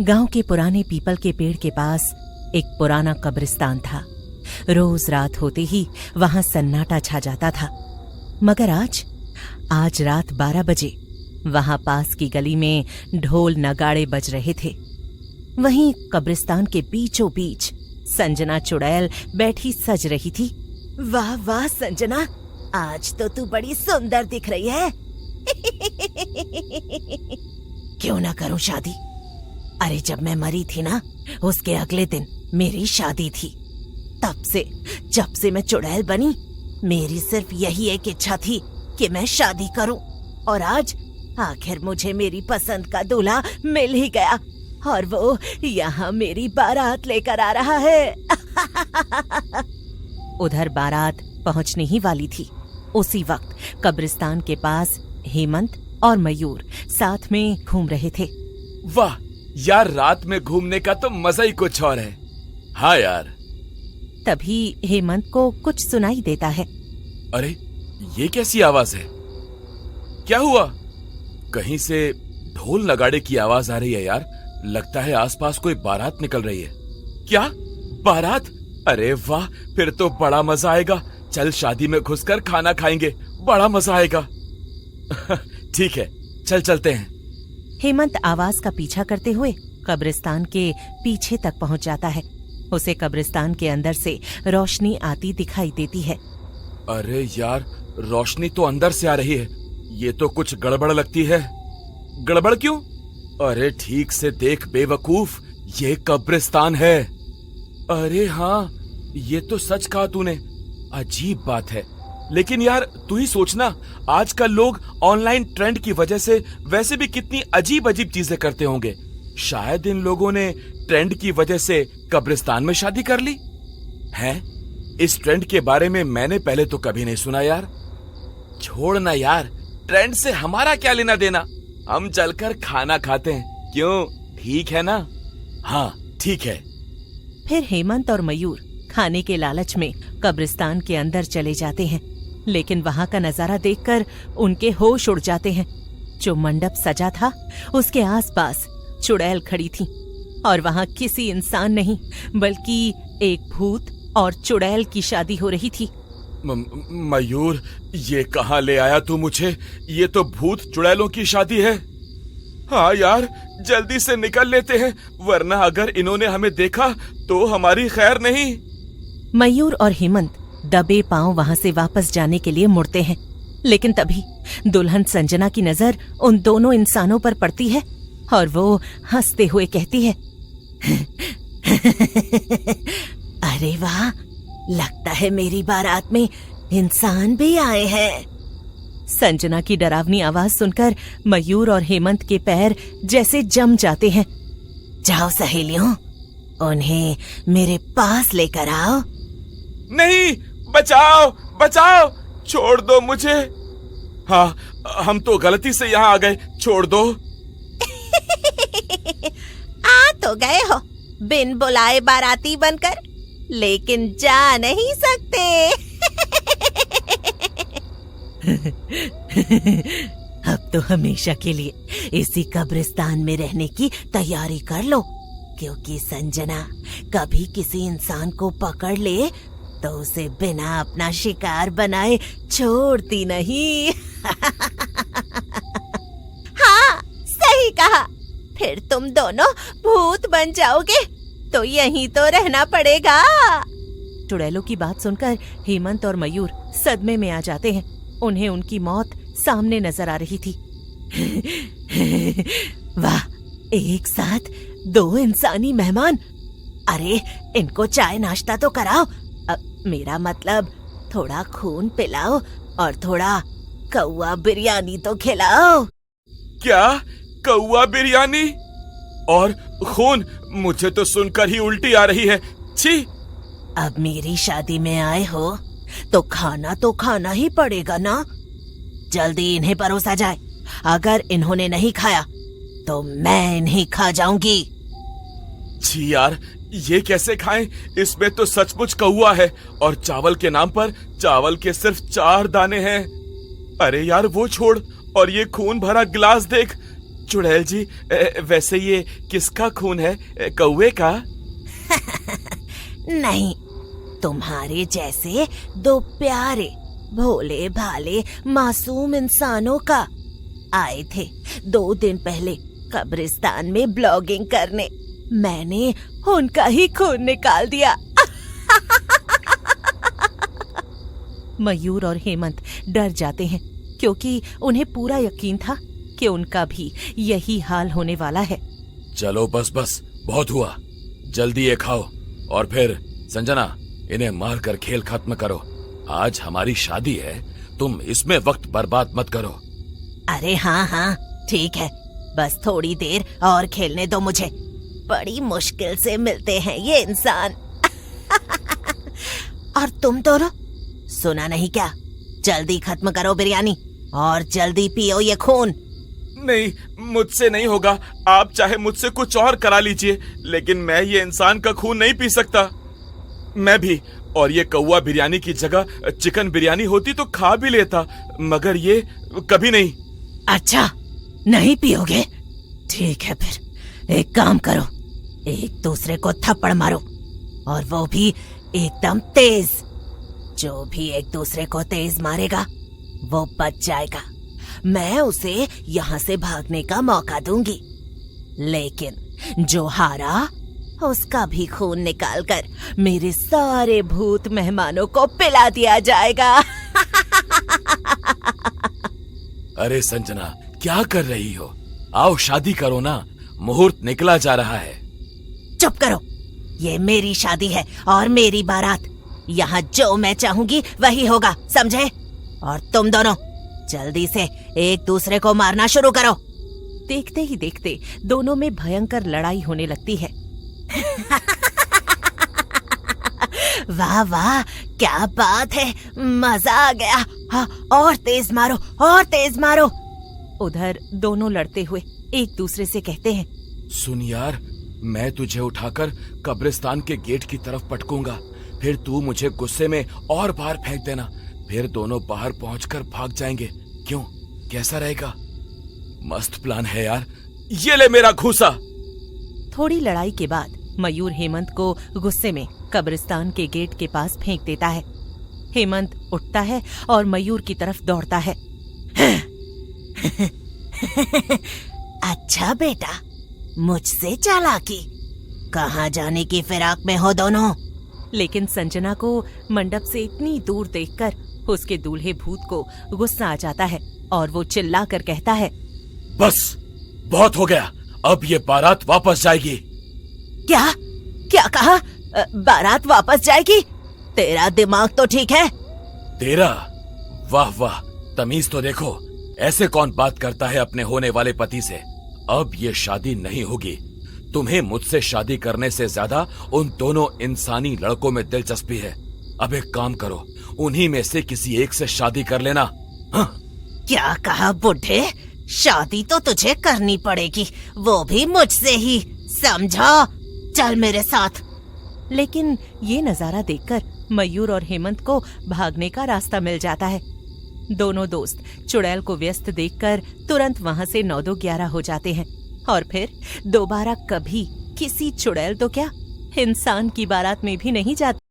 गांव के पुराने पीपल के पेड़ के पास एक पुराना कब्रिस्तान था। रोज रात होते ही वहां सन्नाटा छा जाता था। मगर आज रात 12 बजे वहां पास की गली में ढोल नगाड़े बज रहे थे। वहीं कब्रिस्तान के बीचों बीच संजना चुड़ैल बैठी सज रही थी। वाह वाह संजना, आज तो तू बड़ी सुंदर दिख रही है। क्यों ना करूं शादी? अरे जब मैं मरी थी ना, उसके अगले दिन मेरी शादी थी। जब से मैं चुड़ैल बनी, मेरी सिर्फ यही एक इच्छा थी कि मैं शादी करूं। और आज आखिर मुझे मेरी पसंद का दूल्हा मिल ही गया, और वो यहाँ मेरी बारात लेकर आ रहा है। उधर बारात पहुंचने ही वाली थी। उसी वक्त कब्रिस्तान के पास हेमंत और मयूर साथ में घूम रहे थे। वाह यार, रात में घूमने का तो मजा ही कुछ और है। हाँ यार। तभी हेमंत को कुछ सुनाई देता है। अरे ये कैसी आवाज है? क्या हुआ? कहीं से ढोल नगाड़े की आवाज आ रही है यार। लगता है आसपास कोई बारात निकल रही है। क्या बारात? अरे वाह, फिर तो बड़ा मजा आएगा। चल शादी में घुसकर खाना खाएंगे, बड़ा मजा आएगा। ठीक है, चल चलते हैं। हेमंत आवाज का पीछा करते हुए कब्रिस्तान के पीछे तक पहुंच जाता है। उसे कब्रिस्तान के अंदर से रोशनी आती दिखाई देती है। अरे यार, रोशनी तो अंदर से आ रही है। ये तो कुछ गड़बड़ लगती है। गड़बड़ क्यों? अरे ठीक से देख बेवकूफ, ये कब्रिस्तान है। अरे हाँ, ये तो सच कहा तूने। अजीब बात है। लेकिन यार तू ही सोचना, आजकल लोग ऑनलाइन ट्रेंड की वजह से वैसे भी कितनी अजीब अजीब चीजें करते होंगे। शायद इन लोगों ने ट्रेंड की वजह से कब्रिस्तान में शादी कर ली है। इस ट्रेंड के बारे में मैंने पहले तो कभी नहीं सुना यार। छोड़ना यार, ट्रेंड से हमारा क्या लेना देना। हम चलकर खाना खाते हैं, क्यों? ठीक है ना? हाँ ठीक है। फिर हेमंत और मयूर खाने के लालच में कब्रिस्तान के अंदर चले जाते हैं। लेकिन वहां का नजारा देखकर उनके होश उड़ जाते हैं। जो मंडप सजा था, उसके आसपास चुड़ैल खड़ी थी, और वहां किसी इंसान नहीं बल्कि एक भूत और चुड़ैल की शादी हो रही थी। मयूर, ये कहाँ ले आया तू मुझे? ये तो भूत चुड़ैलों की शादी है। हाँ यार, जल्दी से निकल लेते हैं, वरना अगर इन्होंने हमें देखा तो हमारी खैर नहीं। मयूर और हेमंत दबे पांव वहां से वापस जाने के लिए मुड़ते हैं। लेकिन तभी दुल्हन संजना की नजर उन दोनों इंसानों पर पड़ती है, और वो हंसते हुए कहती है, अरे वाह, लगता है मेरी बारात में इंसान भी आए हैं। संजना की डरावनी आवाज सुनकर मयूर और हेमंत के पैर जैसे जम जाते हैं। जाओ सहेलियों, उन्हें मेरे पास लेकर आओ। नहीं, बचाओ बचाओ, छोड़ दो मुझे। हाँ, हम तो गलती से यहाँ आ गए, छोड़ दो। आ तो गए हो बिन बुलाए बाराती बनकर, लेकिन जा नहीं सकते। अब तो हमेशा के लिए इसी कब्रिस्तान में रहने की तैयारी कर लो, क्योंकि संजना कभी किसी इंसान को पकड़ ले तो उसे बिना अपना शिकार बनाए छोड़ती नहीं। हाँ, सही कहा। फिर तुम दोनों भूत बन जाओगे तो यहीं तो रहना पड़ेगा। चुड़ैलों की बात सुनकर हेमंत और मयूर सदमे में आ जाते हैं। उन्हें उनकी मौत सामने नजर आ रही थी। वाह, एक साथ 2 इंसानी मेहमान। अरे इनको चाय नाश्ता तो कराओ। मेरा मतलब थोड़ा खून पिलाओ और थोड़ा कौवा बिरयानी तो खिलाओ। क्या? कौवा बिरयानी और खून? मुझे तो सुनकर ही उल्टी आ रही है। छी! अब मेरी शादी में आए हो तो खाना ही पड़ेगा ना। जल्दी इन्हें परोसा जाए। अगर इन्होंने नहीं खाया तो मैं इन्हें खा जाऊंगी। छी यार, ये कैसे खाएं? इसमें तो सचमुच कौवा है, और चावल के नाम पर चावल के सिर्फ 4 दाने हैं। अरे यार वो छोड़, और ये खून भरा गिलास देख, चुड़ैल जी, वैसे ये किसका खून है? कौवे का? नहीं, तुम्हारे जैसे दो प्यारे भोले भाले मासूम इंसानों का। आए थे 2 दिन पहले कब्रिस्तान में ब्लॉगिंग करने। मैंने उनका ही खून निकाल दिया। मयूर और हेमंत डर जाते हैं क्योंकि उन्हें पूरा यकीन था कि उनका भी यही हाल होने वाला है। चलो बस बस, बहुत हुआ। जल्दी ये खाओ और फिर संजना, इन्हें मार कर खेल खत्म करो। आज हमारी शादी है, तुम इसमें वक्त बर्बाद मत करो। अरे हाँ हाँ ठीक है, बस थोड़ी देर और खेलने दो मुझे। बड़ी मुश्किल से मिलते हैं ये इंसान। और तुम दोनों, सुना नहीं क्या? जल्दी खत्म करो बिरयानी और जल्दी पियो ये खून। नहीं, मुझसे नहीं होगा। आप चाहे मुझसे कुछ और करा लीजिए, लेकिन मैं ये इंसान का खून नहीं पी सकता। मैं भी, और ये कौवा बिरयानी की जगह चिकन बिरयानी होती तो खा भी लेता, मगर ये कभी नहीं। अच्छा, नहीं पियोगे? ठीक है, फिर एक काम करो, एक दूसरे को थप्पड़ मारो, और वो भी एकदम तेज। जो भी एक दूसरे को तेज मारेगा वो बच जाएगा। मैं उसे यहाँ से भागने का मौका दूंगी, लेकिन जो हारा उसका भी खून निकालकर मेरे सारे भूत मेहमानों को पिला दिया जाएगा। अरे संजना, क्या कर रही हो? आओ शादी करो ना, मुहूर्त निकला जा रहा है। चुप करो, ये मेरी शादी है और मेरी बारात। यहाँ जो मैं चाहूंगी वही होगा, समझे? और तुम दोनों जल्दी से एक दूसरे को मारना शुरू करो। देखते ही देखते दोनों में भयंकर लड़ाई होने लगती है। वाह वाह, क्या बात है, मजा आ गया। हाँ, और तेज मारो, और तेज मारो। उधर दोनों लड़ते हुए एक दूसरे से कहते हैं, सुन यार, मैं तुझे उठाकर कब्रिस्तान के गेट की तरफ पटकूंगा, फिर तू मुझे गुस्से में और बाहर फेंक देना, फिर दोनों बाहर पहुंचकर भाग जाएंगे। क्यों, कैसा रहेगा? मस्त प्लान है यार। ये ले मेरा घूसा। थोड़ी लड़ाई के बाद मयूर हेमंत को गुस्से में कब्रिस्तान के गेट के पास फेंक देता है। हेमंत उठता है और मयूर की तरफ दौड़ता है। अच्छा बेटा, मुझसे चालाकी। कहाँ जाने की फिराक में हो दोनों? लेकिन संजना को मंडप से इतनी दूर देखकर उसके दूल्हे भूत को गुस्सा आ जाता है और वो चिल्लाकर कहता है, बस बहुत हो गया, अब ये बारात वापस जाएगी। क्या क्या कहा? बारात वापस जाएगी? तेरा दिमाग तो ठीक है? तेरा? वाह वाह, तमीज तो देखो। ऐसे कौन बात करता है अपने होने वाले पति से? अब ये शादी नहीं होगी। तुम्हें मुझसे शादी करने से ज्यादा उन दोनों इंसानी लड़कों में दिलचस्पी है। अब एक काम करो, उन्हीं में से किसी एक से शादी कर लेना। हाँ? क्या कहा बुढ़े? शादी तो तुझे करनी पड़ेगी, वो भी मुझसे ही, समझा? चल मेरे साथ। लेकिन ये नजारा देखकर मयूर और हेमंत को भागने का रास्ता मिल जाता है। दोनों दोस्त चुड़ैल को व्यस्त देखकर तुरंत वहां से 9-11 हो जाते हैं और फिर दोबारा कभी किसी चुड़ैल तो क्या इंसान की बारात में भी नहीं जाते।